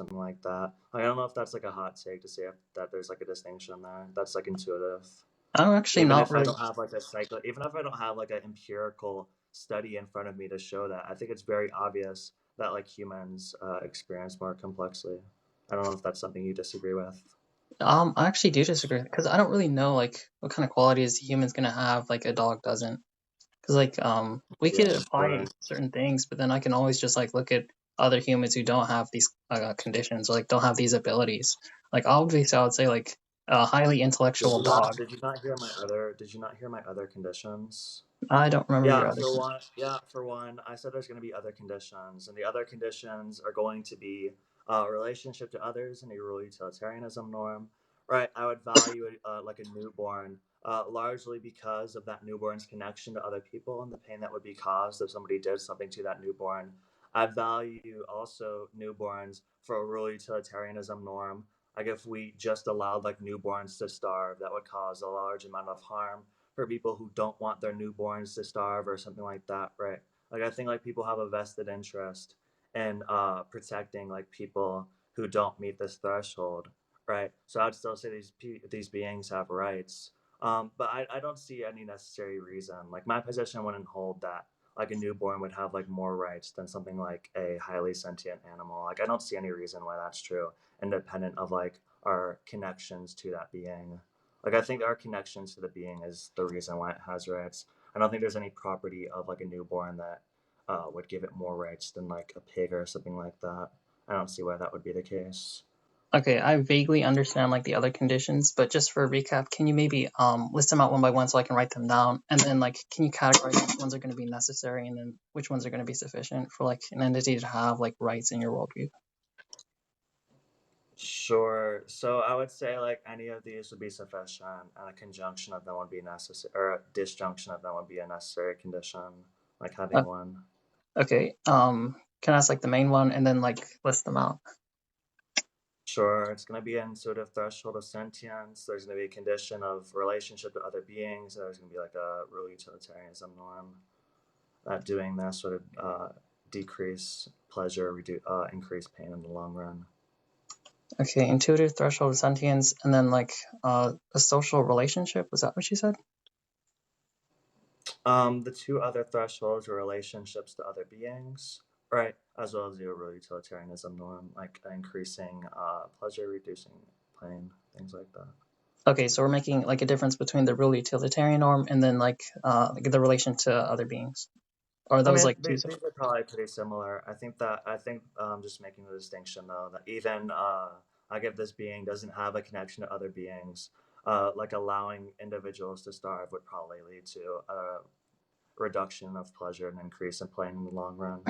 something like that. Like, I don't know if that's like a hot take to say that there's like a distinction there. That's like intuitive. I'm actually Even not if I really. don't have like a cycle, even if I don't have like an empirical study in front of me to show that, I think it's very obvious that like humans experience more complexly. I don't know if that's something you disagree with. I actually do disagree because I don't really know like what kind of qualities a human's gonna have like a dog doesn't. Because like we Yeah, could apply sure. certain things, but then I can always just like look at other humans who don't have these conditions or like don't have these abilities. Like obviously, I would say like a highly intellectual dog. Did you not hear my other? Did you not hear my other conditions? I don't remember your Yeah, other. for one, I said there's going to be other conditions, and the other conditions are going to be relationship to others and a rural utilitarianism norm. Right, I would value like a newborn, largely because of that newborn's connection to other people and the pain that would be caused if somebody did something to that newborn. I value also newborns for a rural utilitarianism norm. Like if we just allowed like newborns to starve, that would cause a large amount of harm for people who don't want their newborns to starve or something like that, right? Like I think like people have a vested interest in protecting like people who don't meet this threshold, right? So I'd still say these beings have rights, but I don't see any necessary reason. Like my position wouldn't hold that like a newborn would have like more rights than something like a highly sentient animal. Like I don't see any reason why that's true, independent of like our connections to that being. Like I think our connections to the being is the reason why it has rights. I don't think there's any property of like a newborn that would give it more rights than like a pig or something like that. I don't see why that would be the case. Okay, I vaguely understand like the other conditions, but just for a recap, can you maybe list them out one by one so I can write them down, and then like can you categorize which ones are going to be necessary and then which ones are going to be sufficient for like an entity to have like rights in your worldview? Sure. So I would say like any of these would be sufficient, and a conjunction of them would be necessary, or a disjunction of them would be a necessary condition, like having one. Okay. Can I ask like the main one and then like list them out? Sure, it's going to be an intuitive threshold of sentience. There's going to be a condition of relationship to other beings. There's going to be like a real utilitarianism norm that doing this would decrease pleasure, increase pain in the long run. Okay, intuitive threshold of sentience, and then like a social relationship. Was that what you said? The two other thresholds were relationships to other beings, right, as well as the real utilitarianism norm, like increasing pleasure, reducing pain, things like that. Okay, so we're making like a difference between the real utilitarian norm and then like the relation to other beings. Or I those mean, like two separate. these are probably pretty similar. I think just making the distinction though that even like if this being doesn't have a connection to other beings, like allowing individuals to starve would probably lead to a reduction of pleasure and increase in pain in the long run.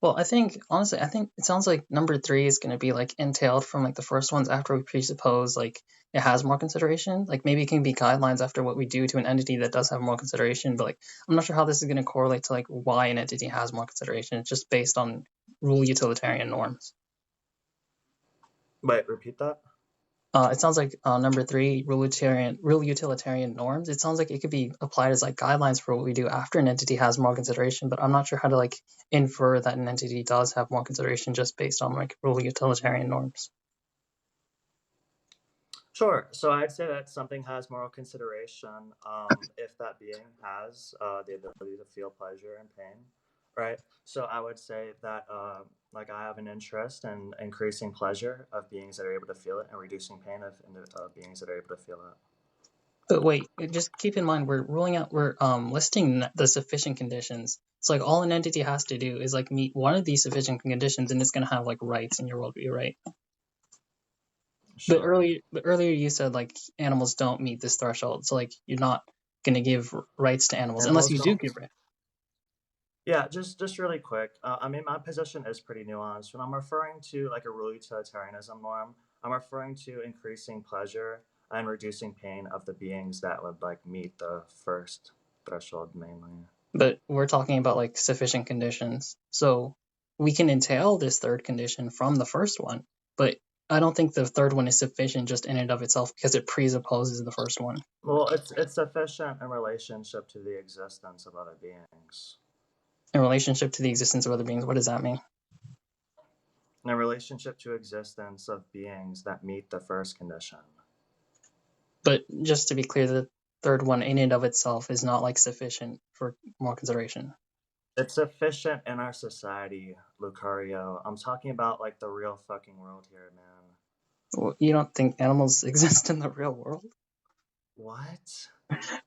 Well, I think honestly, I think it sounds like number three is going to be like entailed from like the first ones after we presuppose like it has more consideration. Like maybe it can be guidelines after what we do to an entity that does have more consideration, but like I'm not sure how this is going to correlate to like why an entity has more consideration. It's just based on rule utilitarian norms. Wait, repeat that. It sounds like number three, real utilitarian norms. It sounds like it could be applied as like guidelines for what we do after an entity has more consideration, but I'm not sure how to like infer that an entity does have more consideration just based on like real utilitarian norms. Sure. So I'd say that something has moral consideration if that being has the ability to feel pleasure and pain, right? So I would say that like I have an interest in increasing pleasure of beings that are able to feel it and reducing pain of beings that are able to feel it. But wait, just keep in mind we're listing the sufficient conditions. So like all an entity has to do is like meet one of these sufficient conditions, and it's gonna have like rights in your worldview, right? Sure. But earlier you said like animals don't meet this threshold, so like you're not gonna give rights to animals unless Animals you do don't. give rights. Yeah, just really quick. I mean, my position is pretty nuanced. When I'm referring to like a rule utilitarianism norm, I'm referring to increasing pleasure and reducing pain of the beings that would like meet the first threshold mainly. But we're talking about like sufficient conditions. So we can entail this third condition from the first one, but I don't think the third one is sufficient just in and of itself because it presupposes the first one. Well, it's sufficient in relationship to the existence of other beings. In relationship to the existence of other beings, what does that mean? in relationship to existence of beings that meet the first condition. But just to be clear, the third one in and of itself is not like sufficient for more consideration. It's sufficient in our society, Lucario. I'm talking about like the real fucking world here, man. You don't think animals exist in the real world? What?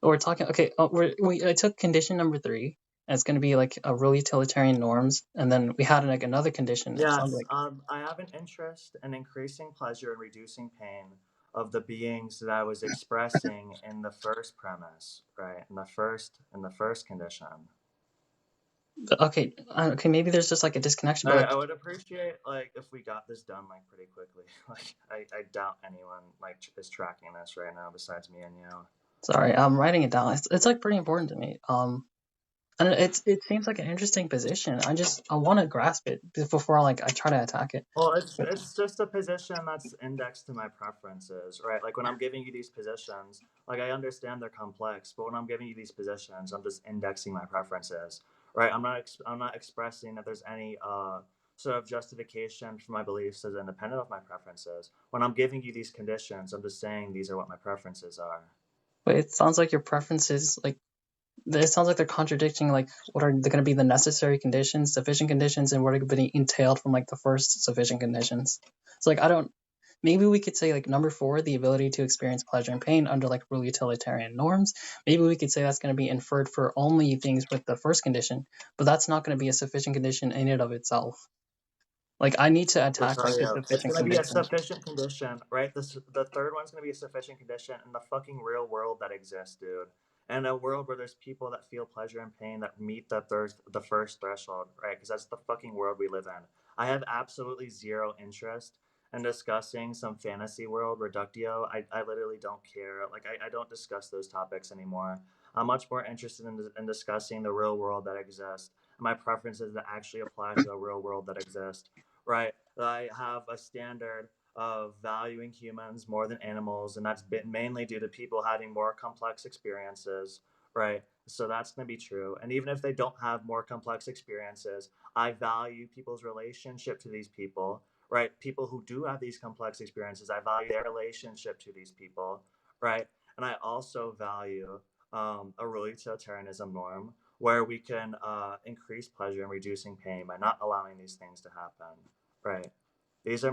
We're talking. Okay, I took condition number three. And it's going to be like a real utilitarian norms, and then we had like another condition. It sounds Yes, like I have an interest in increasing pleasure and reducing pain of the beings that I was expressing in the first premise, right? In the first condition. okay. Okay, maybe there's just like a disconnection, but like I would appreciate like if we got this done like pretty quickly. Like I doubt anyone like is tracking this right now besides me and you. sorry, I'm writing it down. It's like pretty important to me. And it seems like an interesting position. I want to grasp it before like I try to attack it. Well, it's just a position that's indexed to my preferences, right? Like when I'm giving you these positions, like I understand they're complex, but when I'm giving you these positions, I'm just indexing my preferences, right? I'm not expressing that there's any sort of justification for my beliefs as independent of my preferences. When I'm giving you these conditions, I'm just saying these are what my preferences are. But it sounds like your preferences like it sounds like they're contradicting like what are going to be the necessary conditions, sufficient conditions, and what are going to be entailed from like the first sufficient conditions. So like I don't. Maybe we could say like number four, the ability to experience pleasure and pain under like real utilitarian norms. Maybe we could say that's going to be inferred for only things with the first condition, but that's not going to be a sufficient condition in and of itself. Like I need to attack like the Lucario, it's sufficient gonna be a condition. sufficient condition, right? The third one's gonna be a sufficient condition in the fucking real world that exists, dude. And a world where there's people that feel pleasure and pain that meet the first threshold, right? Because that's the fucking world we live in. I have absolutely zero interest in discussing some fantasy world reductio. I literally don't care. Like I don't discuss those topics anymore. I'm much more interested in discussing the real world that exists and my preferences that actually apply to a real world that exists, right? I have a standard of valuing humans more than animals, and that's been mainly due to people having more complex experiences, right? So that's going to be true. And even if they don't have more complex experiences, I value people's relationship to these people, right? People who do have these complex experiences, I value their relationship to these people, right? And I also value a real utilitarianism norm where we can increase pleasure and reducing pain by not allowing these things to happen. Right. This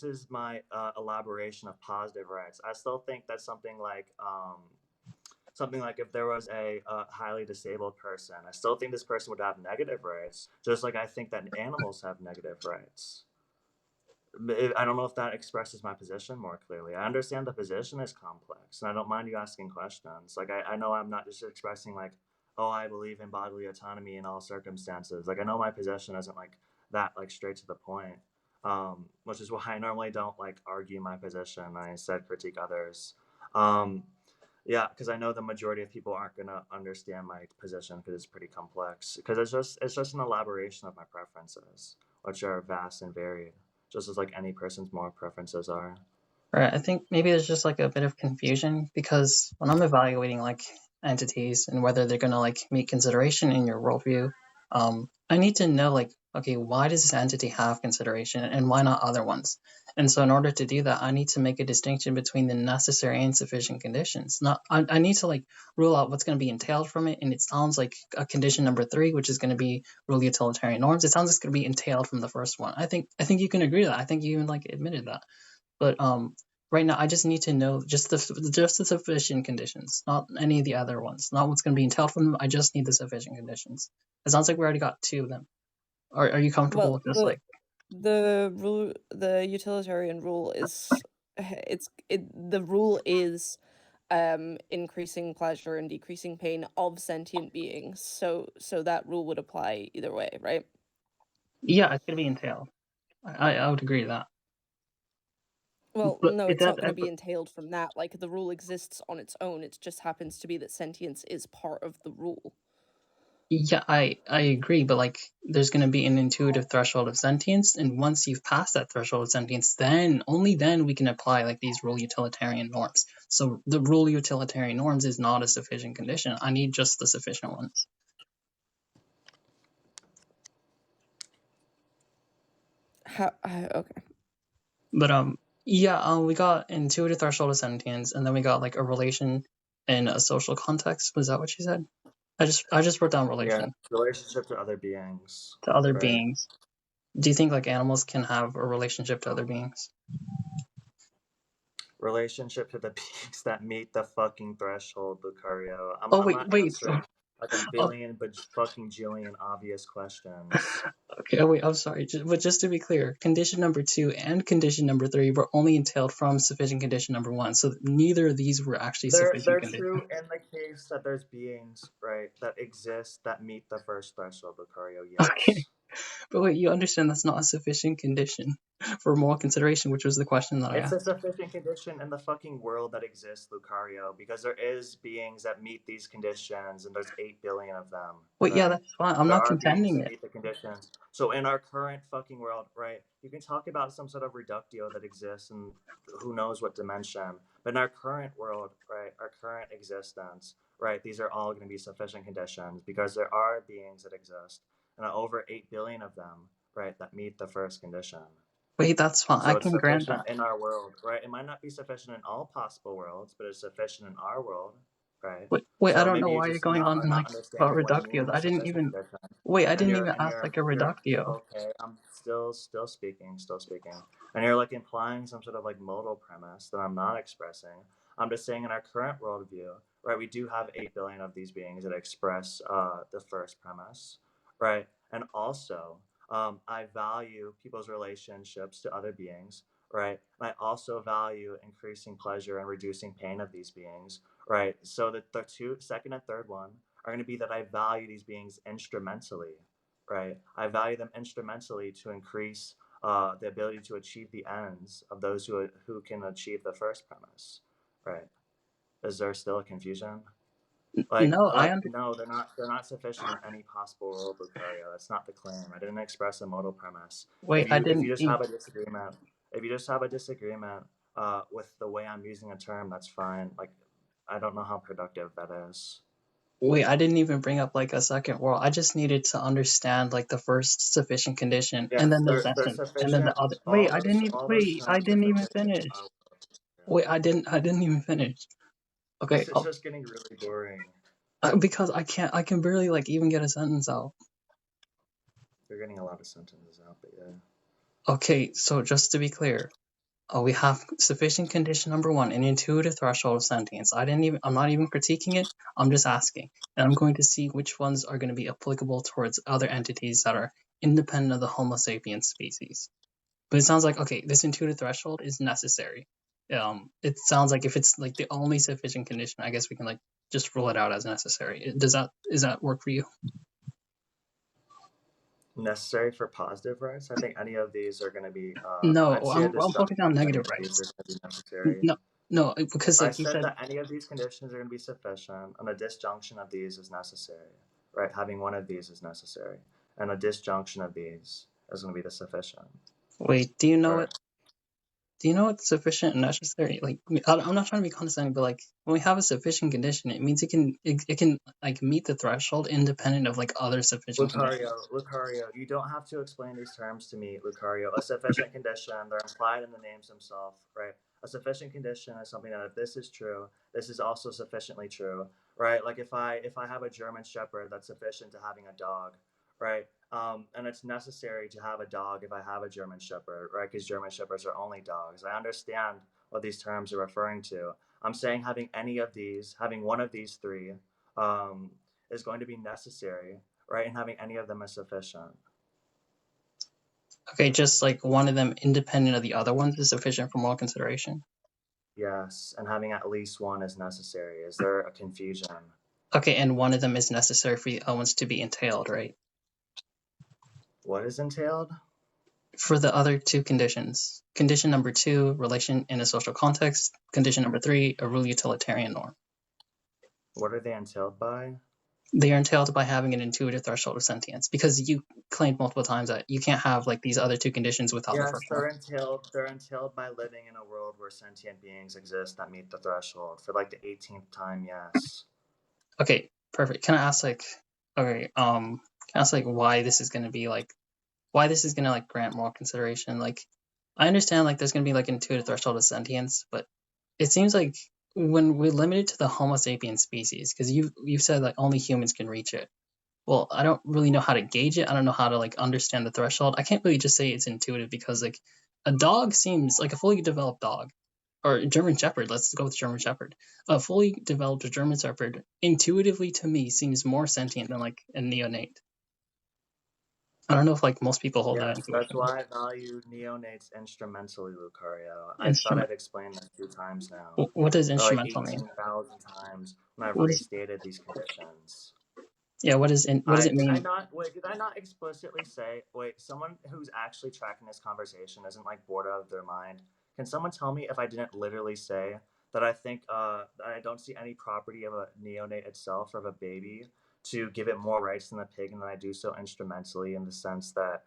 is my elaboration of positive rights. I still think that something like if there was a highly disabled person, I still think this person would have negative rights, just like I think that animals have negative rights. I don't know if that expresses my position more clearly. I understand the position is complex, and I don't mind you asking questions. Like I know I'm not just expressing like, oh, I believe in bodily autonomy in all circumstances. Like I know my position isn't like that, like straight to the point. Which is why I normally don't like argue my position. I instead critique others. Um, yeah, because I know the majority of people aren't gonna understand my position because it's pretty complex. Because it's just an elaboration of my preferences, which are vast and varied, just as like any person's moral preferences are. Right. I think maybe there's just like a bit of confusion because when I'm evaluating like entities and whether they're gonna like meet consideration in your worldview, I need to know like, okay, why does this entity have consideration and why not other ones? And so in order to do that, I need to make a distinction between the necessary and sufficient conditions. Not I need to like rule out what's gonna be entailed from it. And it sounds like a condition number three, which is gonna be rule utilitarian norms. It sounds like it's gonna be entailed from the first one. I think you can agree to that. I think you even like admitted that. But right now I just need to know just the sufficient conditions, not any of the other ones, not what's going to be entailed from them. I just need the sufficient conditions. It sounds like we already got two of them. Are you comfortable Well, with just like the utilitarian rule is the rule is increasing pleasure and decreasing pain of sentient beings. So that rule would apply either way, right? yeah, it's going to be entailed. I would agree to that. Well, But no, it it's does. not going to be entailed from that. Like the rule exists on its own. It just happens to be that sentience is part of the rule. Yeah, I agree, but like there's going to be an intuitive threshold of sentience, and once you've passed that threshold of sentience, then only then we can apply like these rule utilitarian norms. So the rule utilitarian norms is not a sufficient condition. I need just the sufficient ones. Okay. But yeah, we got intuitive threshold of sentience, and then we got like a relation in a social context. Was that what you said? I just wrote down Yeah, relation relationship to other beings. to other Right. beings. Do you think like animals can have a relationship to other beings? Relationship to the beings that meet the fucking threshold, Lucario. Oh I'm wait, not wait. answering like a Oh, billion but fucking jillion obvious questions. okay. Oh wait, I'm sorry. But just to be clear, condition number 2 and condition number 3 were only entailed from sufficient condition number 1, so neither of these were actually sufficient They're condition. true in the case that there's beings, right, that exist that meet the first threshold, Lucario, Okay, yes. but wait, you understand that's not a sufficient condition for moral consideration, which was the question that I It's a asked. sufficient condition in the fucking world that exists, Lucario, because there is beings that meet these conditions, and there's 8 billion of them, Wait, yeah, right? that's fine. I'm There not are beings contending that it. meet the conditions. So in our current fucking world, right, you can talk about some sort of reductio that exists in who knows what dimension, but in our current world, right, our current existence, right, these are all going to be sufficient conditions because there are beings that exist, and over 8 billion of them, right, that meet the first condition. Wait, that's fine. I So it's can grant that. sufficient in our world, right? It might not be sufficient in all possible worlds, but it's sufficient in our world, right? Wait, I So don't know maybe you why you're just going on are and not like about understanding what I mean reductios. by I didn't sufficient even condition. wait. I And didn't even ask you're like a you're reductio. okay. I'm still speaking, and you're like implying some sort of like modal premise that I'm not expressing. I'm just saying in our current worldview, right? We do have 8 billion of these beings that express the first premise, right? And also, I value people's relationships to other beings, right? And I also value increasing pleasure and reducing pain of these beings, right? So that the second and third one are going to be that I value these beings instrumentally, right? I value them instrumentally to increase the ability to achieve the ends of those who can achieve the first premise, right? Is there still a confusion? No, No, they're not sufficient in any possible world, Lucario. That's not the claim. I didn't express a modal premise. wait. I If you didn't. just have a disagreement, if you just have a disagreement with the way I'm using a term, that's fine. Like I don't know how productive that is. Wait, I didn't even bring up like a second world. I just needed to understand like the first sufficient condition, Yeah, and then the they're second, and then the sufficient. other. Wait, All those wait. I terms are didn't even sufficient. finish. Wait, I didn't even finish. Okay, This is just getting really boring. because I can't. I can barely like even get a sentence out. You're getting a lot of sentences out, but yeah. Okay, so just to be clear, we have sufficient condition number 1, an intuitive threshold of sentience. I'm not even critiquing it. I'm just asking, and I'm going to see which ones are going to be applicable towards other entities that are independent of the Homo sapiens species. But it sounds like okay, this intuitive threshold is necessary. It sounds like if it's like the only sufficient condition, I guess we can like just rule it out as necessary. Is that work for you? Necessary for positive rights. I think any of these are going to be. No, I'd see a I'm discussion. focusing on Any negative of these are rights. going to be necessary. No, no, because I like you said said, that any of these conditions are going to be sufficient, and a disjunction of these is necessary. Right, having one of these is necessary, and a disjunction of these is going to be the sufficient. wait, do you know Right. what? Do you know what's sufficient and necessary? Like, I'm not trying to be condescending, but like when we have a sufficient condition, it means it can like meet the threshold independent of like other sufficient conditions. Lucario, you don't have to explain these terms to me, Lucario. A sufficient condition, they're implied in the names themselves, right? A sufficient condition is something that if this is true, this is also sufficiently true, right? Like if I have a German Shepherd, that's sufficient to having a dog, right? And it's necessary to have a dog if I have a German Shepherd, right? Because German Shepherds are only dogs. I understand what these terms are referring to. I'm saying having any of these, having one of these three, um, is going to be necessary, right? And having any of them is sufficient. Okay, just like one of them independent of the other ones is sufficient for moral consideration. Yes, and having at least one is necessary. Is there a confusion? Okay, and one of them is necessary for the other ones to be entailed, right? What is entailed? For the other two conditions. Condition number 2, relation in a social context. Condition number 3, a rule utilitarian norm. What are they entailed by? They are entailed by having an intuitive threshold of sentience, because you claimed multiple times that you can't have like these other two conditions without the Yes, first one. they're entailed by living in a world where sentient beings exist that meet the threshold. For like the 18th time, yes. Okay, perfect. Can I ask like, okay, can I ask like why this is going to be like why this is gonna like grant more consideration. Like, I understand like there's gonna be like intuitive threshold of sentience, but it seems like when we limit it to the Homo sapien species, because you said like only humans can reach it. Well, I don't really know how to gauge it. I don't know how to like understand the threshold. I can't really just say it's intuitive because like a dog seems like a fully developed dog or German Shepherd. Let's go with German Shepherd. A fully developed German Shepherd intuitively to me seems more sentient than like a neonate. I don't know if like most people hold that Yes, that's intuition. why I value neonates instrumentally, Lucario. I thought Instrument. I've explained that 2 times now, What does or like instrumental mean? 18,000 times when I've What is restated these conditions. yeah? What does I it did I mean? not wait? Did I not explicitly say? Wait, someone who's actually tracking this conversation isn't like bored out of their mind. Can someone tell me if I didn't literally say that I think that I don't see any property of a neonate itself or of a baby to give it more rights than the pig, and that I do so instrumentally in the sense that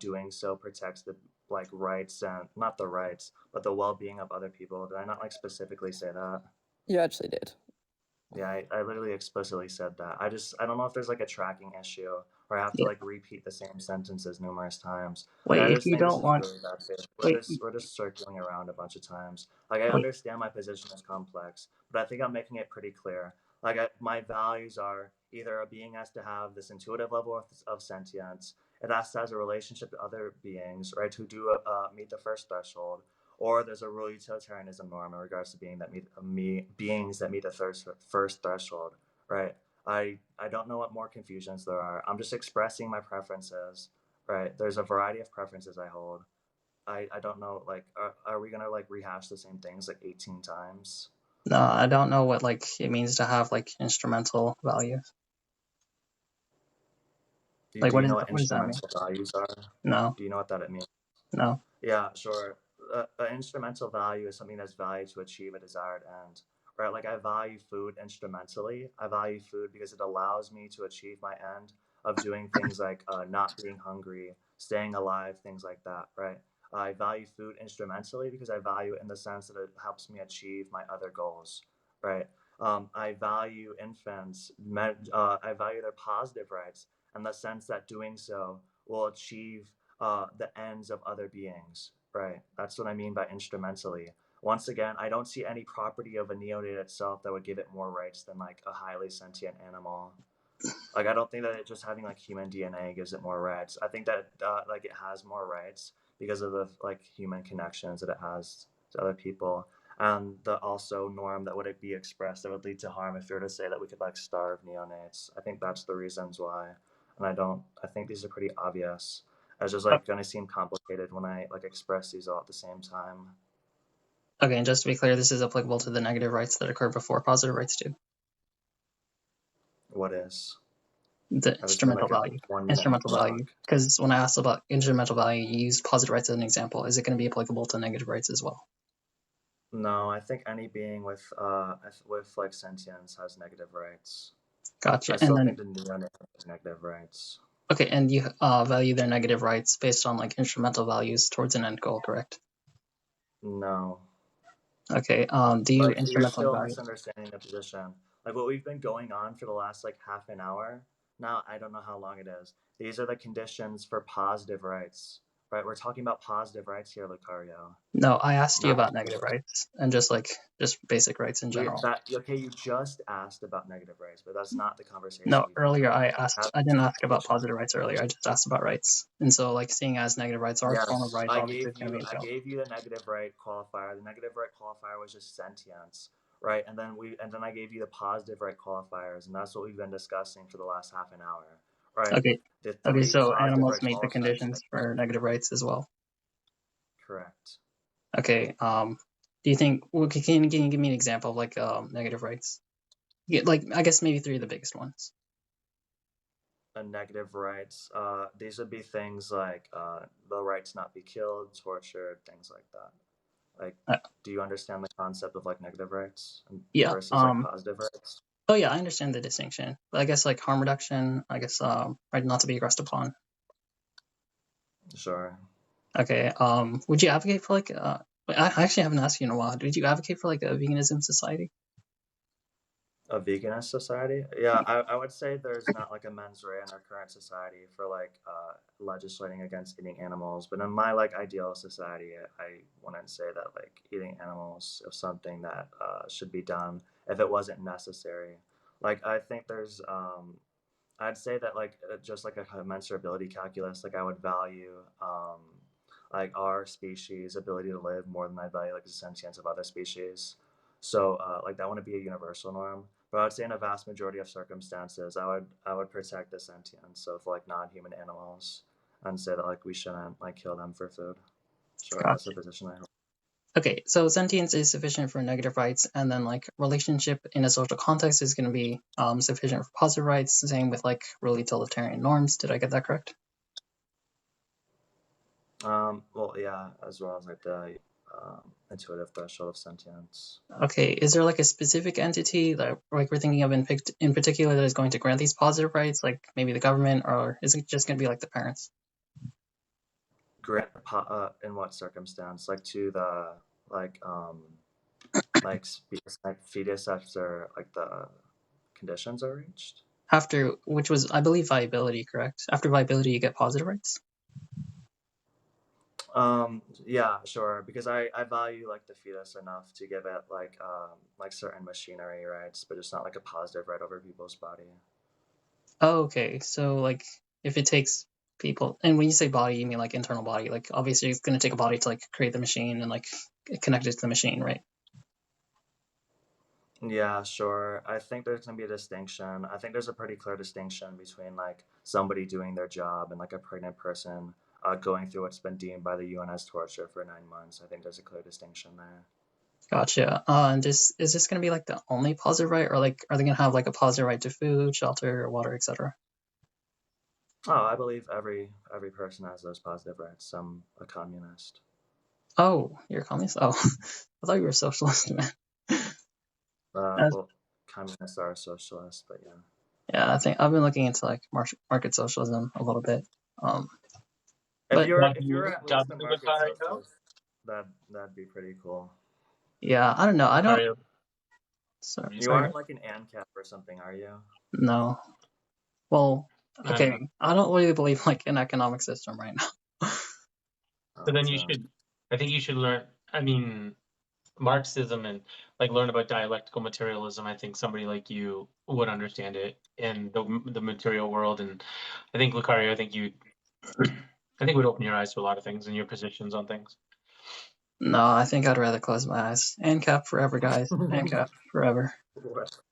doing so protects the like rights and not the rights but the well-being of other people. Did I not like specifically say that? You actually did. Yeah, I literally explicitly said that. I don't know if there's like a tracking issue or I have to Yeah. like repeat the same sentences numerous times. Like Wait, I if just you think this don't is want really bad faith. wait We're just circling around a bunch of times. Like I wait understand my position is complex, but I think I'm making it pretty clear. My values are either a being has to have this intuitive level of sentience, it has to have a relationship to other beings, right, who do meet the first threshold, or there's a real utilitarianism norm in regards to beings that meet the first threshold, right? I don't know what more confusions there are. I'm just expressing my preferences, right? There's a variety of preferences I hold. I don't know, like, are we gonna like rehash the same things like 18 times? no, I don't know what like it means to have like instrumental values. Like Do you know what what does that mean? instrumental values are? No, Do you know what that means? no. Yeah, sure. An instrumental value is something that's valued to achieve a desired end. Right? Like I value food instrumentally. I value food because it allows me to achieve my end of doing things like not being hungry, staying alive, things like that. Right? I value food instrumentally because I value it in the sense that it helps me achieve my other goals. Right? I value infants. I value their positive rights in the sense that doing so will achieve the ends of other beings. Right. That's what I mean by instrumentally. Once again, I don't see any property of a neonate itself that would give it more rights than like a highly sentient animal. Like I don't think that it just having like human DNA gives it more rights. I think that like it has more rights because of the like human connections that it has to other people, and the also norm that would it be expressed that would lead to harm if you were to say that we could like starve neonates. I think that's the reasons why, and I don't. I think these are pretty obvious. It's just like gonna seem complicated when I like express these all at the same time. Okay, and just to be clear, this is applicable to the negative rights that occur before positive rights too. What is? The That has been instrumental like a value. 1 minute Instrumental value. talk. Because when I asked about instrumental value, you used positive rights as an example. Is it going to be applicable to negative rights as well? No, I think any being with like sentience has negative rights. I Gotcha. And still think then, the neonate has negative rights. okay, and you value their negative rights based on like instrumental values towards an end goal, correct? No, Okay, do you like you're instrumental still value? misunderstanding the position. Like what we've been going on for the last like half an hour. Now I don't know how long it is. These are the conditions for positive rights, right? We're talking about positive rights here, Lucario. No, I asked you Not about negative rights and just basic rights in general. that okay. You just asked about negative rights, but that's not the conversation No, we've been earlier having. I Have this didn't ask about conversation. positive rights earlier. I just asked about rights. And so like seeing as negative rights are a form of Yes, right, obviously it's going to be I entailed. gave you the negative right qualifier. The negative right qualifier was just sentience, right? And then I gave you the positive right qualifiers, and that's what we've been discussing for the last half an hour, right? Okay. The Okay, three so positive animals right meet the qualifiers. conditions for negative rights as well. Correct. Okay. Do you think? Well, can you give me an example of like negative rights? Yeah, like I guess maybe three of the biggest ones. And negative rights. These would be things like the right to not be killed, tortured, things like that. Like, Uh, do you understand the concept of like negative rights yeah. versus like positive rights? Oh yeah, I understand the distinction. But I guess like harm reduction. I guess right, not to be aggressed upon. Sure. Okay. Would you advocate for like I actually haven't asked you in a while. Would you advocate for like a veganism society? A veganist society? Yeah, I would say there's not like a mens rea in our current society for like legislating against eating animals. But in my like ideal society, I wouldn't say that like eating animals is something that should be done if it wasn't necessary. Like I think there's I'd say that like just like a commensurability calculus, like I would value like our species' ability to live more than I value like the sentience of other species. So like that wouldn't be a universal norm, but I would say in a vast majority of circumstances, I would protect the sentience of like non-human animals and say that like we shouldn't like kill them for food. Sure, that's the Gotcha. position I hold. Okay, so sentience is sufficient for negative rights, and then like relationship in a social context is going to be sufficient for positive rights. Same with like real utilitarian norms. Did I get that correct? Well, yeah, as well as like the intuitive threshold of sentience. Okay, is there like a specific entity that like we're thinking of in particular that is going to grant these positive rights, like maybe the government, or is it just going to be like the parents? Grant in what circumstance? Like to the like like fetus after like the conditions are reached. After which was I believe viability, correct? After viability, you get positive rights. Yeah, sure. Because I value like the fetus enough to give it like certain machinery rights, but it's not like a positive right over people's body. Oh, okay, so like if it takes people, and when you say body, you mean like internal body. Like obviously, it's going to take a body to like create the machine and like connect it to the machine, right? Yeah, sure. I think there's gonna be a distinction. I think there's a pretty clear distinction between like somebody doing their job and like a pregnant person going through what's been deemed by the UN as torture for 9 months. I think there's a clear distinction there. Gotcha. And is this going to be like the only positive right, or like are they going to have like a positive right to food, shelter, water, etc.? Oh, I believe every person has those positive rights. I'm a communist. Oh, you're a communist? Oh, I thought you were a socialist, man. That's, Well, communists are socialists, but yeah. yeah, I think I've been looking into like market socialism a little bit. Um, If but you're W if you're at W least a market Lucario? socialist, that'd be pretty cool. yeah, I don't know. I don't. Lucario, Sorry, You sorry. aren't like an ANCAP or something, are you? No. Well, I don't okay. know. I don't really believe like an economic system right now. So Oh, then you true. should, I think you should learn, I mean, Marxism and like learn about dialectical materialism. I think somebody like you would understand it in the material world. And I think Lucario, I think you, I think would open your eyes to a lot of things and your positions on things. No, I think I'd rather close my eyes. ANCAP forever, guys. ANCAP forever.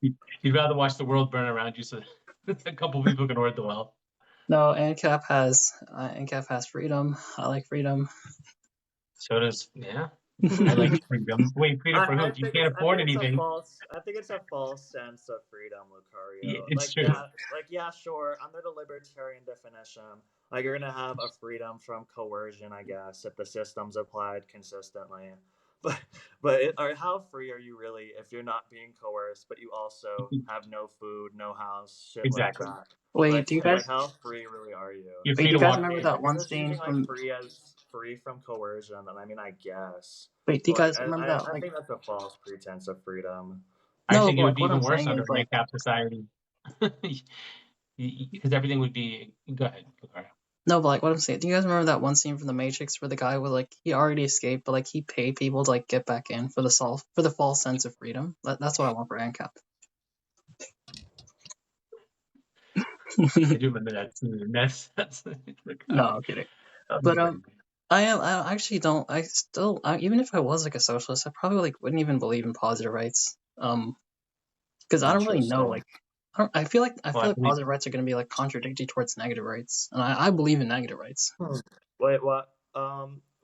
You'd rather watch the world burn around you so that a couple people can hoard the wealth. No, ANCAP has freedom. I like freedom. So does, yeah. I like freedom. Wait, freedom for who? I If you think can't afford anything, it's a false sense of freedom, Lucario. it's true. Like yeah, sure. Under the libertarian definition, like you're gonna have a freedom from coercion, I guess, if the system's applied consistently. But or how free are you really if you're not being coerced, but you also have no food, no house, shit like Exactly. that? Wait, do you Like guys how free really are you? You're wait, free do you to guys walk. remember If that you're one just scene using like from free from coercion, then I mean I guess. wait, do you But like guys remember that I like think that's a false pretense of freedom. I no, think but it would like be what I'm even worse saying under is an like ANCAP society. Because everything would be. Go ahead. Lucario. no, but like what I'm saying, do you guys remember that one scene from The Matrix where the guy was like he already escaped, but like he paid people to like get back in for the false sense of freedom? That's what I want for ANCAP. I do remember that scene. That's No, Lucario. I'm kidding. That was But pretty. I actually don't. Even if I was like a socialist, I probably like wouldn't even believe in positive rights. Because I don't really know. Interesting. Like, I Well, feel I like believe. positive rights are going to be like contradictory towards negative rights, and I believe in negative rights. Wait, what?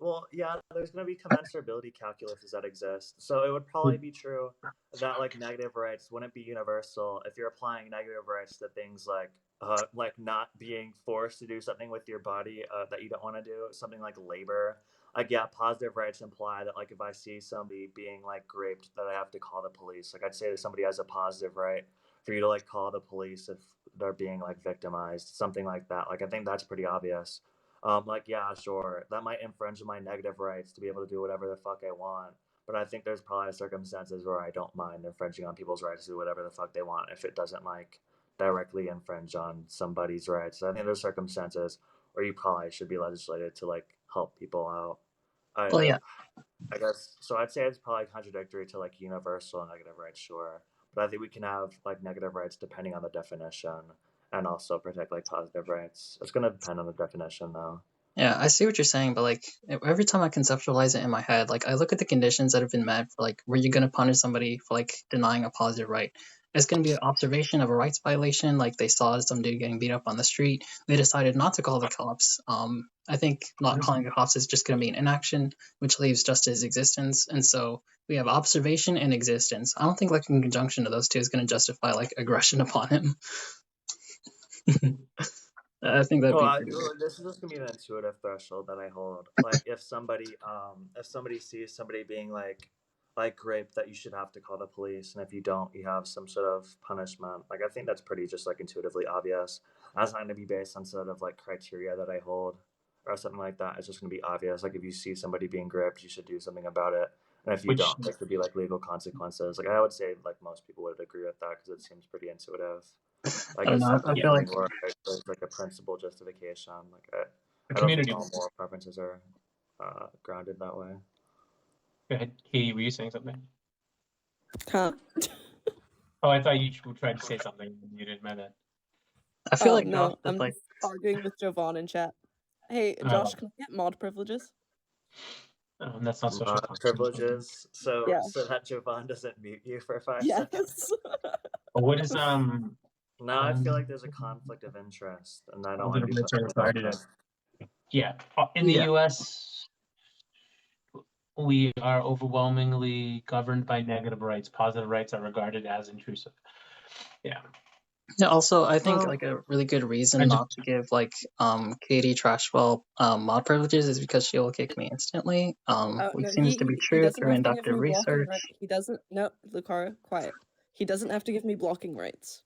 Well, yeah, there's going to be commensurability calculuses that exist. So it would probably be true that like negative rights wouldn't be universal if you're applying negative rights to things like not being forced to do something with your body that you don't want to do, something like labor. Like yeah, positive rights imply that like if I see somebody being like raped, that I have to call the police. Like I'd say that somebody has a positive right for you to like call the police if they're being like victimized, something like that. Like I think that's pretty obvious. Like, yeah, sure, that might infringe on my negative rights to be able to do whatever the fuck I want. But I think there's probably circumstances where I don't mind infringing on people's rights to do whatever the fuck they want if it doesn't like directly infringe on somebody's rights. I think there's circumstances where you probably should be legislated to like help people out. Well, yeah, I guess so. I'd say it's probably contradictory to like universal negative rights, sure, but I think we can have like negative rights depending on the definition, and also protect like positive rights. It's gonna depend on the definition, though. yeah, I see what you're saying, but like every time I conceptualize it in my head, like I look at the conditions that have been met for like were you gonna punish somebody for like denying a positive right? It's gonna be an observation of a rights violation, like they saw some dude getting beat up on the street. They decided not to call the cops. I think not calling the cops is just gonna be an inaction, which leaves justice's existence. And so we have observation and existence. I don't think like in conjunction of those two is gonna justify like aggression upon him. I think that'd be pretty weird. This is just gonna be an intuitive threshold that I hold. Like if somebody sees somebody being like raped, that you should have to call the police, and if you don't, you have some sort of punishment. Like I think that's pretty just like intuitively obvious. That's not gonna be based on sort of like criteria that I hold or something like that. It's just gonna be obvious. Like if you see somebody being gripped, you should do something about it. And if you Which don't, there could be like legal consequences. Like I would say, like most people would agree with that because it seems pretty intuitive. I Like don't it's know. I something feel like where there's like a principle justification. Like the I don't think community. all moral preferences are grounded that way. Go ahead, Katie. Were you saying something? Huh? Oh, I thought you tried to say something and you didn't mean it. I feel Oh like no, Josh I'm is like just arguing with Jovon in chat. Hey, Josh, can I get mod privileges? That's not social Privileges. So Yeah. so that Jovan doesn't mute you for 5 Yes. seconds. What is Now I feel like there's a conflict of interest, and I don't want to be put in the Yeah, in the Yeah. U.S., we are overwhelmingly governed by negative rights. Positive rights are regarded as intrusive. Yeah. Yeah, also I think Well, like a really good reason I just- not to give like Katie Trashwell mod privileges is because she'll kick me instantly. Which No, seems to be he true doesn't through have to give inductive me blocking research. rights. He doesn't. No, Lucario, quiet. He doesn't have to give me blocking rights.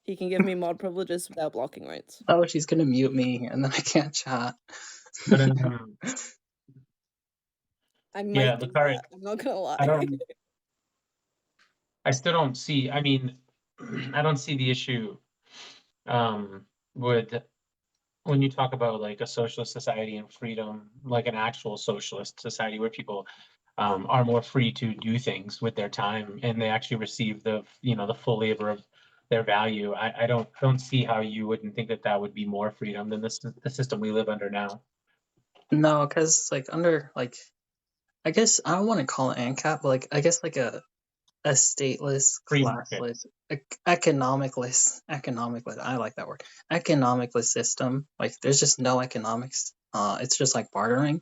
He can give me mod privileges without blocking rights. Oh, she's gonna mute me and then I can't chat. But I might yeah, do Lucario, that. I'm not gonna lie. I still don't see. I mean, I don't see the issue with when you talk about like a socialist society and freedom, like an actual socialist society where people are more free to do things with their time and they actually receive the the full labor of their value. I don't see how you wouldn't think that that would be more freedom than the system we live under now. No, because like under like I guess I don't want to call it ANCAP, but like I guess like a stateless, Free market. classless, economicless, I like that word, economicless system. Like there's just no economics. It's just like bartering.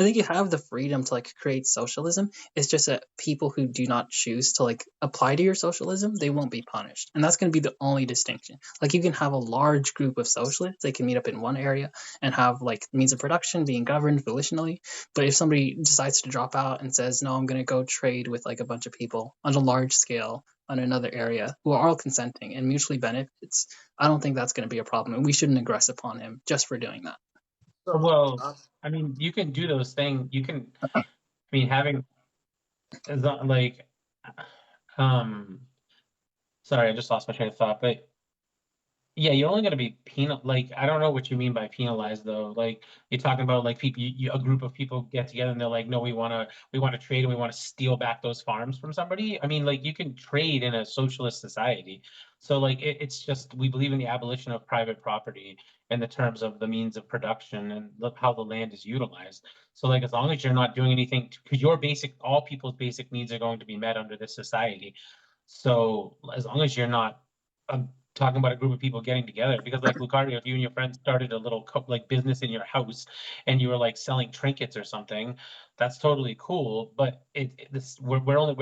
I think you have the freedom to like create socialism. It's just that people who do not choose to like apply to your socialism, they won't be punished. And that's going to be the only distinction. Like you can have a large group of socialists, they can meet up in one area and have like means of production being governed volitionally. But if somebody decides to drop out and says, no, I'm going to go trade with like a bunch of people on a large scale on another area who are all consenting and mutually benefits, I don't think that's going to be a problem. And we shouldn't aggress upon him just for doing that. Well, I mean, you can do those things. You can, I mean, having like, sorry, I just lost my train of thought, but yeah, you're only going to be penal. Like, I don't know what you mean by penalized though. Like, you're talking about like people, a group of people get together and they're like, no, we want to trade and we want to steal back those farms from somebody. I mean, like you can trade in a socialist society. So like, it's just, we believe in the abolition of private property in the terms of the means of production and how the land is utilized. So like, as long as you're not doing anything, because all people's basic needs are going to be met under this society. So as long as you're not, talking about a group of people getting together, because like Lucario, if you and your friends started a little like business in your house and you were like selling trinkets or something, that's totally cool. But we're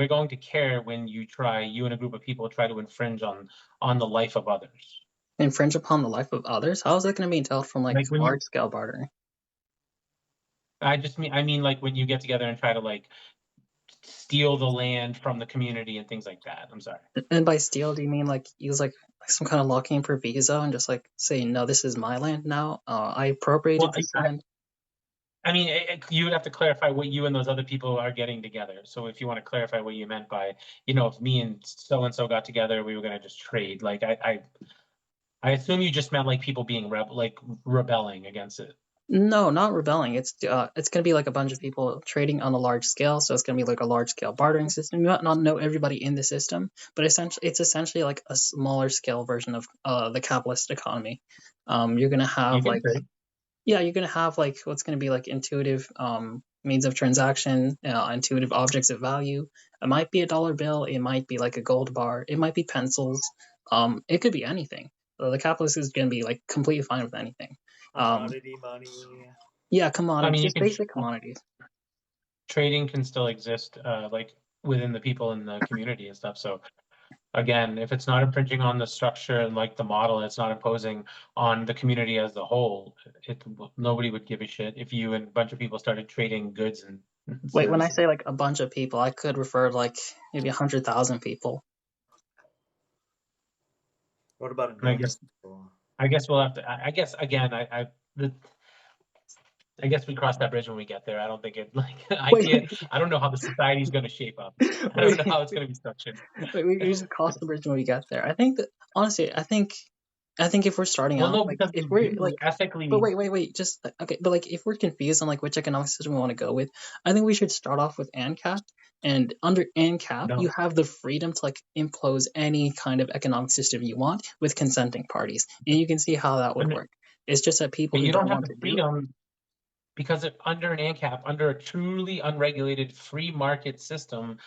going to care when you and a group of people try to infringe on the life of others. Infringe upon the life of others? How is that going to be entailed from like large scale bartering? I mean like when you get together and try to like steal the land from the community and things like that. I'm sorry. And by steal, do you mean like use like some kind of locking proviso and just like say, no, this is my land now? I appropriated this land. I mean, you would have to clarify what you and those other people are getting together. So if you want to clarify what you meant by, if me and so got together, we were going to just trade. Like, I assume you just meant like people being rebelling against it. No, not rebelling. It's gonna be like a bunch of people trading on a large scale, so it's gonna be like a large scale bartering system. You might not know everybody in the system, but it's essentially like a smaller scale version of the capitalist economy. You're gonna You have can like trade. yeah, you're gonna have like what's gonna be like intuitive means of transaction, intuitive objects of value. It might be a dollar bill, it might be like a gold bar, it might be pencils. It could be anything. The capitalist is gonna be like completely fine with anything. Um, Commodity money. yeah, I commodities, mean, you just can basic commodities. trading can still exist, like within the people in the community and stuff. So again, if it's not infringing on the structure and like the model, it's not imposing on the community as a whole. Nobody would give a shit if you and a bunch of people started trading goods and Wait, when I services. say like a bunch of people, I could refer to like maybe 100,000 people. What about a And million people? I guess we'll have to. I guess again, the, I guess we cross that bridge when we get there. I don't think it like I Wait, can't. I don't know how the society is going to shape up. I don't know wait, how it's going to be structured. we just cross the bridge when we get there. I think that honestly, I think if we're starting Well, out, no, like because if we we're do like, but ethically. wait, just okay, but like if we're confused on like which economic system we want to go with, I think we should start off with ANCAP. And under ANCAP, you No, have the freedom to like impose any kind of economic system you want with consenting parties, and you can see how that would but work. It's just that people who you don't don't have want the to do it. freedom because under an ANCAP, under a truly unregulated free market system,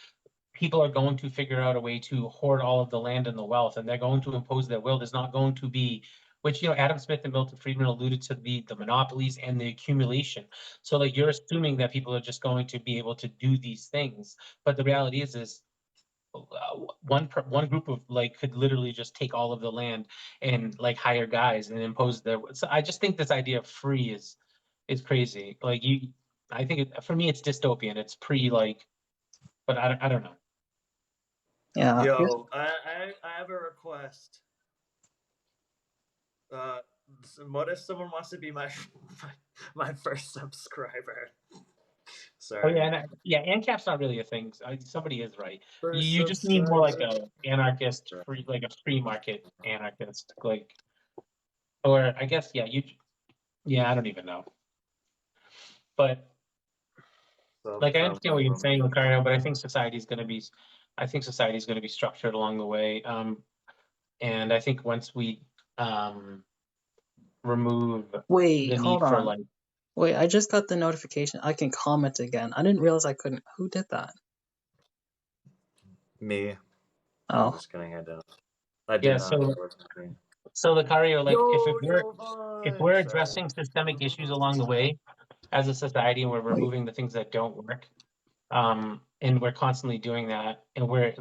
people are going to figure out a way to hoard all of the land and the wealth, and they're going to impose their will. There's not going to be, which Adam Smith and Milton Friedman alluded to, the monopolies and the accumulation. So like you're assuming that people are just going to be able to do these things, but the reality is one group of like could literally just take all of the land and like hire guys and impose their. So I just think this idea of free is crazy. Like I think for me it's dystopian. It's pre like, but I don't know. Yeah, here's Yo, I have a request. Uh, what if someone wants to be my my first subscriber? Oh yeah, Sorry, yeah, ANCAP's not really a thing. Somebody is right. first You just need more like subscriber. a anarchist, free, like a free market anarchist, like, or I guess yeah, I don't even know, but like I understand what you're saying, Self-government. Lucario, but I think society's going to be structured along the way, and I think once we remove wait, the hold need for on. like, Wait, I just got the notification. I can comment again. I didn't realize I couldn't. Who did that? Me. I'm Oh, just kidding. I don't. I do yeah, not. so Lucario, like Yo, if jovon. we're Sorry. addressing systemic issues along the way as a society and we're wait. removing the things that don't work, and we're constantly doing that, and we're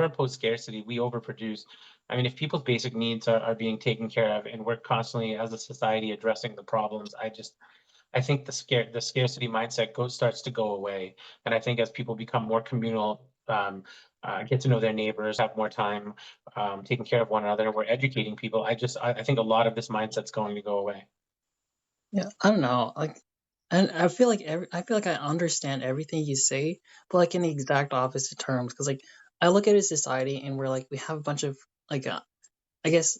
imposed scarcity, we overproduce. I mean, if people's basic needs are being taken care of and we're constantly as a society addressing the problems, I think the scarcity mindset starts to go away. And I think as people become more communal, get to know their neighbors, have more time taking care of one another, and we're educating people, I think a lot of this mindset's going to go away. Yeah, I don't know. Like, and I feel like I understand everything you say, but like in the exact opposite terms. Because like I look at a society and we're like we have a bunch of like I guess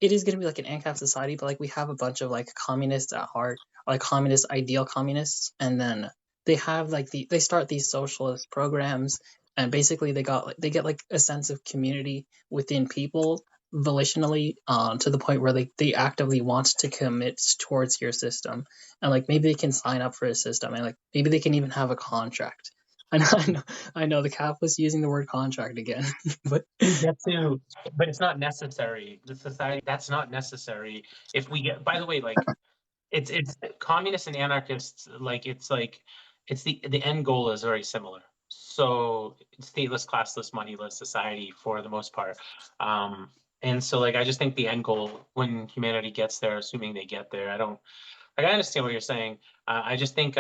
it is going to be like an ANCAP society, but like we have a bunch of like communists at heart, like communist ideal communists, and then they have like they start these socialist programs, and basically they get like a sense of community within people volitionally, to the point where they actively want to commit towards your system, and like maybe they can sign up for a system, and like maybe they can even have a contract. And I know the cap was using the word contract again, but We get to, but it's not necessary. The society that's not necessary. If we get, by the way, like it's communists and anarchists. It's the end goal is very similar. So stateless, classless, moneyless society for the most part. And so like I just think the end goal when humanity gets there, assuming they get there, I don't like I understand what you're saying. I just think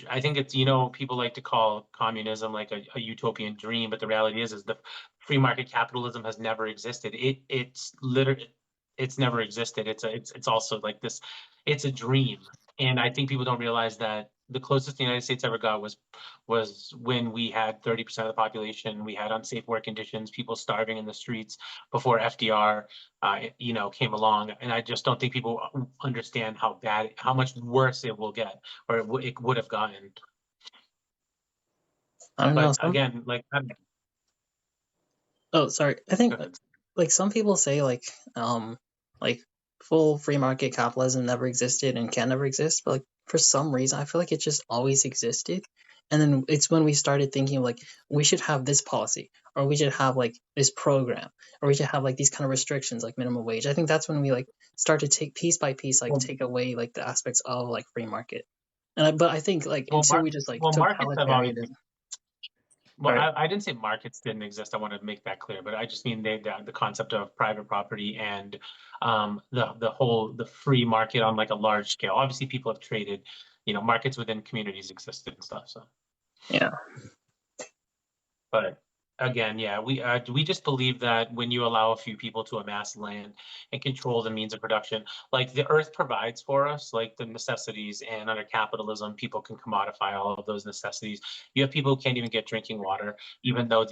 I think it's people like to call communism like a utopian dream, but the reality is the free market capitalism has never existed. It's literally it's never existed. It's also like this. It's a dream, And I think people don't realize that the closest the United States ever got was when we had 30% of the population, we had unsafe work conditions, people starving in the streets before FDR, came along. And I just don't think people understand how much worse it will get, or it would have gotten. I don't know. But again, like, Oh, sorry. I think go ahead. like some people say like full free market capitalism never existed and can never exist, but like for some reason I feel like it just always existed. And then it's when we started thinking like we should have this policy or we should have like this program or we should have like these kind of restrictions like minimum wage. I think that's when we like start to take piece by piece like Well, take away like the aspects of like free market. But I think like well, until we just like markets have always. totalitarianism. Well, Sorry. I didn't say markets didn't exist. I want to make that clear, but I just mean the concept of private property and the free market on like a large scale. Obviously, people have traded, markets within communities existed and stuff. So, Yeah. but again, yeah, we just believe that when you allow a few people to amass land and control the means of production, like the earth provides for us, like the necessities, and under capitalism, people can commodify all of those necessities. You have people who can't even get drinking water, even though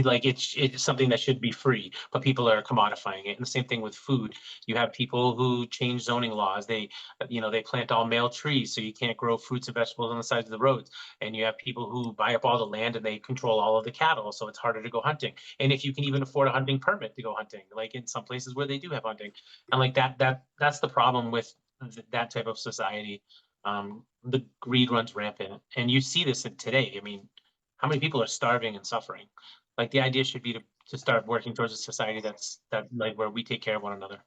like it's something that should be free, but people are commodifying it. And the same thing with food. You have people who change zoning laws. They plant all male trees, so you can't grow fruits and vegetables on the sides of the roads. And you have people who buy up all the land and they control all of the cattle, so it's harder to go hunting. And if you can even afford a hunting permit to go hunting, like in some places where they do have hunting, and like that's the problem with that type of society. The greed runs rampant, and you see this today. I mean, how many people are starving and suffering? Like the idea should be to start working towards a society that like where we take care of one another.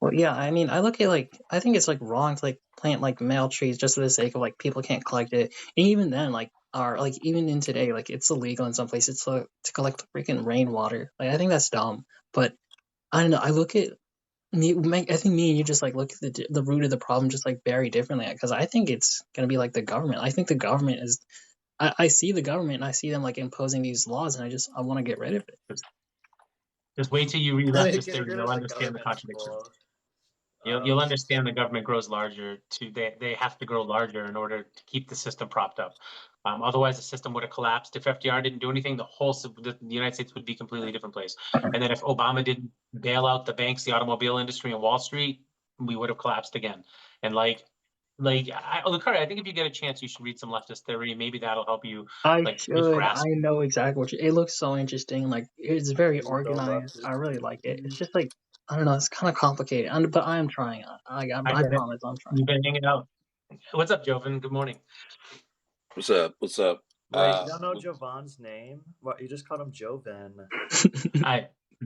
Well, yeah, I mean, I look at like I think it's like wrong to like plant like male trees just for the sake of like people can't collect it. And even then, like are like even in today, like it's illegal in some places to collect freaking rainwater. Like I think that's dumb. But I don't know. I look at I think me and you just like look at the root of the problem just like very differently because I think it's gonna be like the government. I think the government is. I see the government and I see them like imposing these laws and I want to get rid of it. Just wait till you read leftist Getting theory, rid you'll of the understand the government is contradiction. cool. You'll understand the government grows larger they have to grow larger in order to keep the system propped up. Otherwise, the system would have collapsed. If FDR didn't do anything, the United States would be a completely different place. And then if Obama didn't bail out the banks, the automobile industry, and Wall Street, we would have collapsed again. And Lucario, I think if you get a chance, you should read some leftist theory. Maybe that'll help you I like just should. I grasp. know exactly it looks so interesting. Like it's very He's so organized. leftist. I really like it. It's just like I don't know. It's kind of complicated, but I am trying. I I get it. promise I'm trying. You've been hanging out. What's up, Joven? Good morning. What's up? What's up? Wait, you don't know Jovon's name? What, you just called him Joven.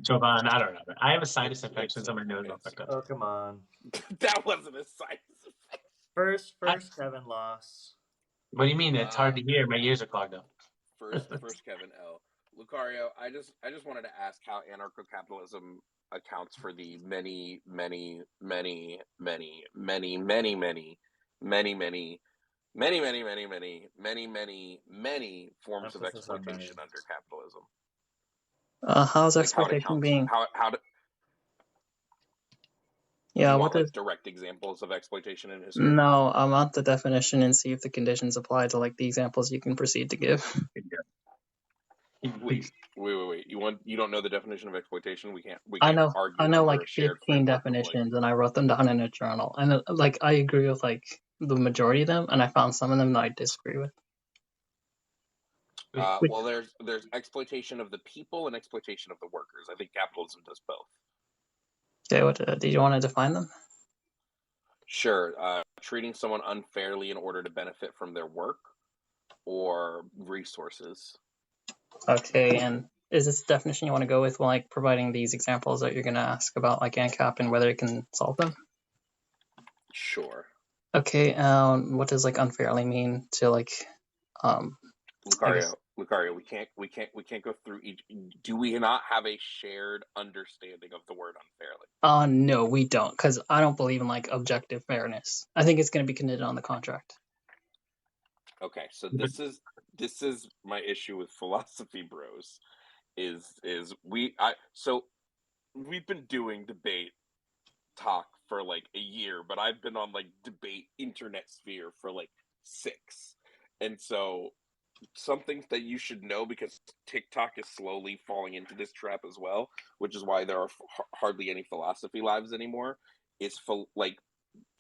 Jovan, I don't know. I have a sinus infection, so my nose all fucked up. Oh, come on. That wasn't a science effect. First Kevin loss. What do you mean? It's hard to hear. My ears are clogged up. First Kevin L. Lucario, I just wanted to ask how anarcho-capitalism accounts for the many forms of Emphasis on many. exploitation under capitalism. How's Like exploitation being? how do Yeah, you what want like does? direct examples of exploitation in history? No, I want the definition and see if the conditions apply to like the examples you can proceed to give. Wait. You don't know the definition of exploitation? We can't I know argue I know over like a shared 15 framework of like. definitions and I wrote them down in a journal. And like I agree with like the majority of them, and I found some of them that I disagree with. Well, there's exploitation of the people and exploitation of the workers. I think capitalism does both. Okay, what did you want to define them? Sure, treating someone unfairly in order to benefit from their work or resources. Okay, and is this the definition you want to go with when like providing these examples that you're going to ask about like ANCAP and whether it can solve them? Sure. Okay, what does like unfairly mean to like Lucario, we can't go through each. Do we not have a shared understanding of the word unfairly? No, we don't, because I don't believe in like objective fairness. I think it's going to be contingent on the contract. Okay, so this is my issue with philosophy bros, so we've been doing debate talk for like a year, but I've been on like debate internet sphere for like 6. And so some things that you should know, because TikTok is slowly falling into this trap as well, which is why there are hardly any philosophy lives anymore, is like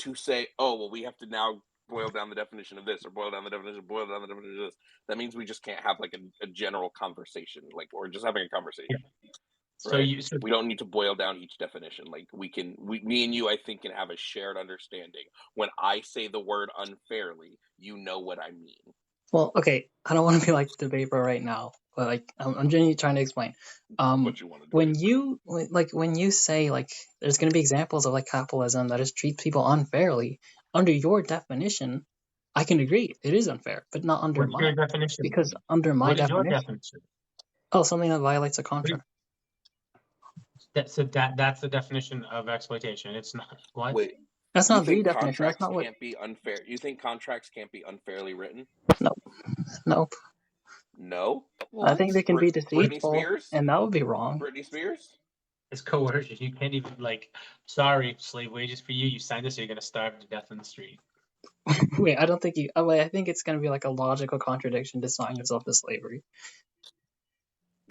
to say, oh, well, we have to now boil down the definition of this, or boil down the definition of this. That means we just can't have like a general conversation, like, or just having a conversation. Yeah. So right? We don't need to boil down each definition. Like me and you, I think, can have a shared understanding. When I say the word unfairly, you know what I mean. Well, okay, I don't want to be like the debate bro right now, but like I'm genuinely trying to explain. What you want to do? When you say like there's going to be examples of like capitalism that just treats people unfairly, under your definition, I can agree it is unfair, but not under what's your mine, definition? because under my What is your definition, definition? oh, something that violates a contract. That's the definition of exploitation. It's not what? Wait, That's you not the think definition. That's contracts not what. can't be unfair? You think contracts can't be unfairly written? Nope. No. I think they can be Britney deceitful, Spears? and that would be wrong. Britney Spears? It's coercion. You can't even like. Sorry, slave wages for you. You signed this, so you're gonna starve to death in the street. Wait, I don't think you. Wait, I think it's going to be like a logical contradiction to sign yourself to slavery.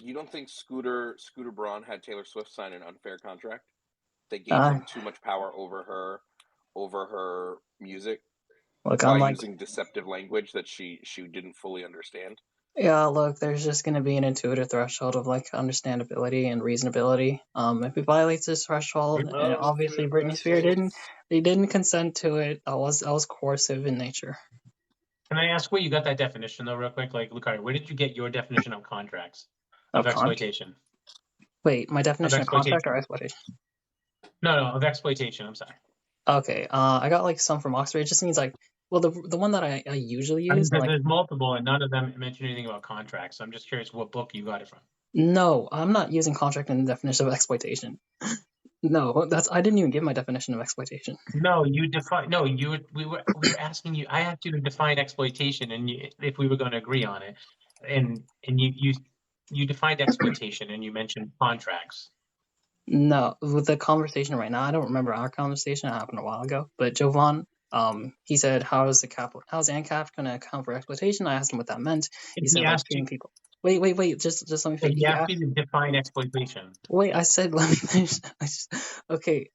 You don't think Scooter Braun had Taylor Swift sign an unfair contract? They gave him too much power over her music Look, by I'm like, using deceptive language that she didn't fully understand. yeah, look, there's just going to be an intuitive threshold of like understandability and reasonability. If it violates this threshold, and No obviously intuitive Britney Spears thresholds. they didn't consent to it. I was coercive in nature. Can I ask where you got that definition though, real quick? Like, Lucario, where did you get your definition of contracts of exploitation? Wait, my definition of contract or exploitation? No, of exploitation. I'm sorry. Okay, I got like some from Oxford. It just means like, well, the one that I usually use, like, there's multiple, and none of them mention anything about contracts. So I'm just curious what book you got it from. no, I'm not using contract in the definition of exploitation. No, I didn't even give my definition of exploitation. No, you define. No, we were asking you. I asked you to define exploitation, and if we were going to agree on it, and you defined exploitation, and you mentioned contracts. No, with the conversation right now, I don't remember our conversation. It happened a while ago. But Jovon, he said, how's ANCAP going to account for exploitation? I asked him what that meant. He said, like, treating people. Wait, just let me finish. He asked you to define exploitation. Wait, I said, let me finish. Okay,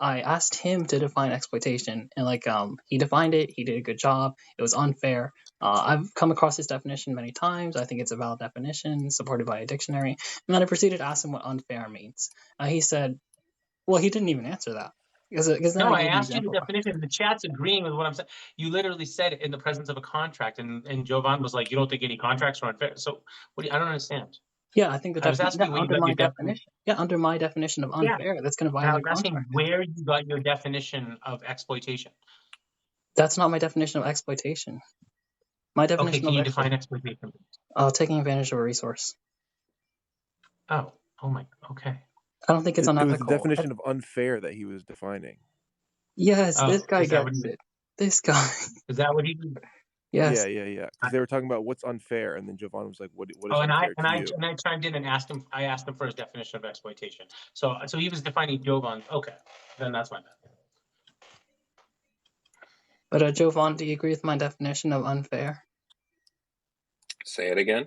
I asked him to define exploitation, and like, he defined it. He did a good job. It was unfair. I've come across this definition many times. I think it's a valid definition, supported by a dictionary. And then I proceeded to ask him what unfair means. He said, well, he didn't even answer that. Because no, I asked you the definition. The chat's agreeing with what I'm saying. You literally said it in the presence of a contract, and Jovan was like, "You don't think any contracts are unfair?" So, I don't understand. Yeah, I think under my definition. Yeah, under my definition of unfair, that's going to violate contract. Asking where you got your definition of exploitation. That's not my definition of exploitation. My definition. Okay, can you define exploitation? Taking advantage of a resource. Oh my. Okay. I don't think it's unethical. It was the definition of unfair that he was defining. Yes, this guy gets it. This guy. Is that what he? Yes. Yeah. Because they were talking about what's unfair, and then Jovan was like, "What is unfair to you?" And I chimed in and asked him. I asked him for his definition of exploitation. So he was defining Jovan. Okay, then that's my bad. But Jovan, do you agree with my definition of unfair? Say it again.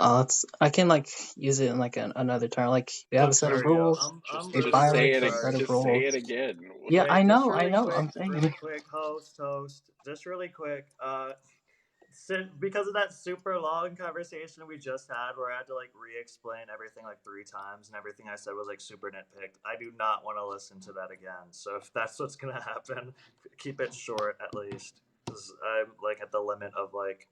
I can like use it in like another term. Like we have a set of rules. Just say it again. Yeah, Wait, I know. Quick, I'm saying really quick, host. Just really quick. Because of that super long conversation we just had, where I had to like re-explain everything like 3 times, and everything I said was like super nitpicked. I do not want to listen to that again. So if that's what's gonna happen, keep it short at least. Because I'm like at the limit of like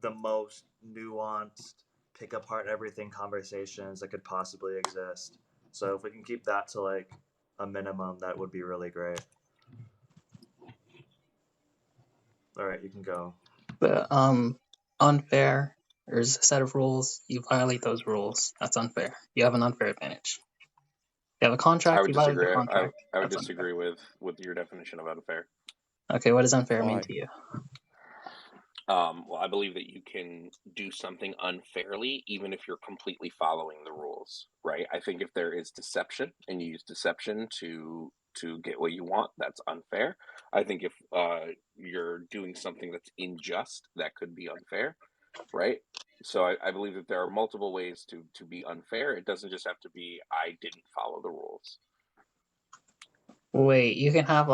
the most nuanced, pick apart everything conversations that could possibly exist. So if we can keep that to like a minimum, that would be really great. All right, you can go. But unfair. There's a set of rules. You violate those rules. That's unfair. You have an unfair advantage. You have a contract. I would disagree. Violate the contract. I would disagree with your definition of unfair. Okay, what does unfair mean to you? Well, I believe that you can do something unfairly even if you're completely following the rules, right? I think if there is deception and you use deception to to get what you want, that's unfair. I think if you're doing something that's unjust, that could be unfair, right? So I believe that there are multiple ways to be unfair. It doesn't just have to be I didn't follow the rules. Wait, you can have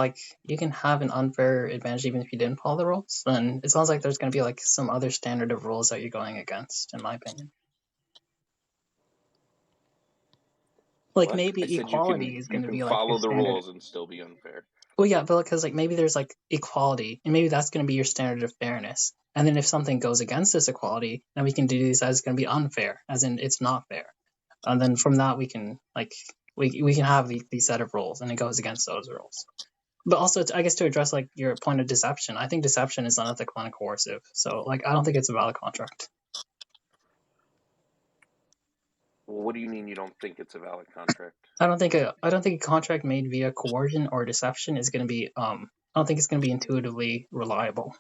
an unfair advantage even if you didn't follow the rules? Then it sounds like there's going to be like some other standard of rules that you're going against, in my opinion. Like What? I maybe said equality is you going to can be like your follow the standard. rules and still be unfair. Well, yeah, but because like maybe there's like equality, and maybe that's going to be your standard of fairness. And then if something goes against this equality, then we can do this as going to be unfair, as in it's not fair. And then from that we can like we can have these set of rules, and it goes against those rules. But also, I guess to address like your point of deception, I think deception is unethical and coercive. So like I don't think it's a valid contract. Well, what do you mean you don't think it's a valid contract? I don't think a contract made via coercion or deception is going to be I don't think it's going to be intuitively reliable.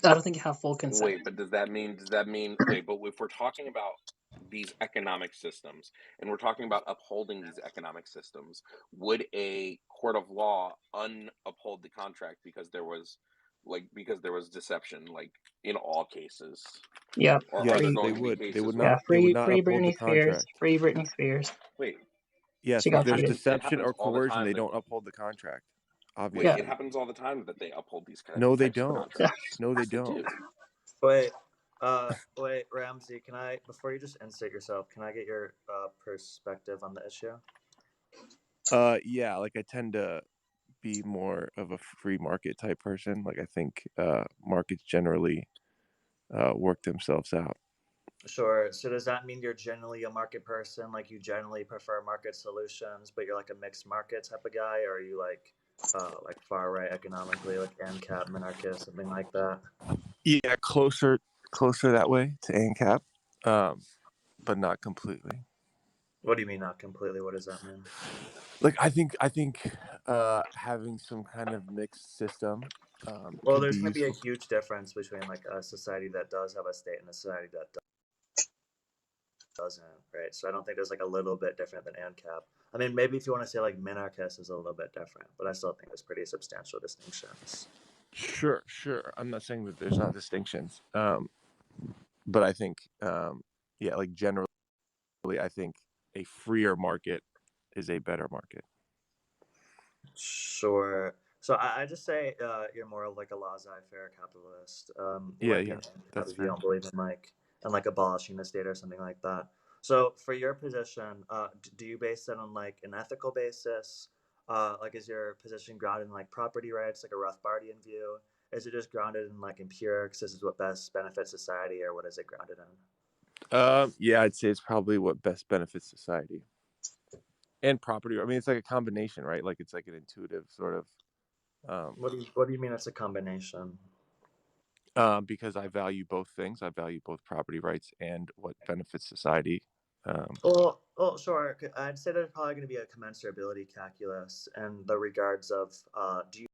I don't think you have full consent. Wait, but does that mean wait, but if we're talking about these economic systems and we're talking about upholding these economic systems, would a court of law unuphold the contract because there was deception, like in all cases? Yeah, Or Yes, are there they going to be would. They cases would where not. They would free not free uphold the Britney Spears, contract. free Britney Spears. wait, Yes, She if got there's cheated. deception happens or all the coercion, time they that- don't uphold the contract. wait, Obviously. it happens all the time that they uphold these kinds No, they types of don't. contracts. No, they Yes, don't. do. Wait, Ramsey, can I, before you just insert yourself, can I get your perspective on the issue? Yeah, like I tend to be more of a free market type person. Like I think markets generally work themselves out. Sure. So does that mean you're generally a market person? Like you generally prefer market solutions, but you're like a mixed market type of guy, or are you like far right economically, like ANCAP, minarchist, something like that? Yeah, closer that way to ANCAP, but not completely. What do you mean not completely? What does that mean? Like I think having some kind of mixed system. Well, could there's be going to be a useful. huge difference between like a society that does have a state and a society that doesn't, right? So I don't think there's like a little bit different than ANCAP. I mean, maybe if you want to say like minarchist is a little bit different, but I still think there's pretty substantial distinctions. Sure. I'm not saying that there's not distinctions, but I think, yeah, like generally, I think a freer market is a better market. Sure. So I just say you're more of like a laissez-faire capitalist. You might be an ANCAP that's if you fair. don't believe in like abolishing the state or something like that. So for your position, do you base it on like an ethical basis? Like is your position grounded in like property rights, like a Rothbardian view? Is it just grounded in like empirics? This is what best benefits society, or what is it grounded in? Yeah, I'd say it's probably what best benefits society and property. I mean, it's like a combination, right? Like it's like an intuitive sort of. What do you mean it's a combination? Because I value both things. I value both property rights and what benefits society. Well, sure. I'd say there's probably going to be a commensurability calculus in the regards of do you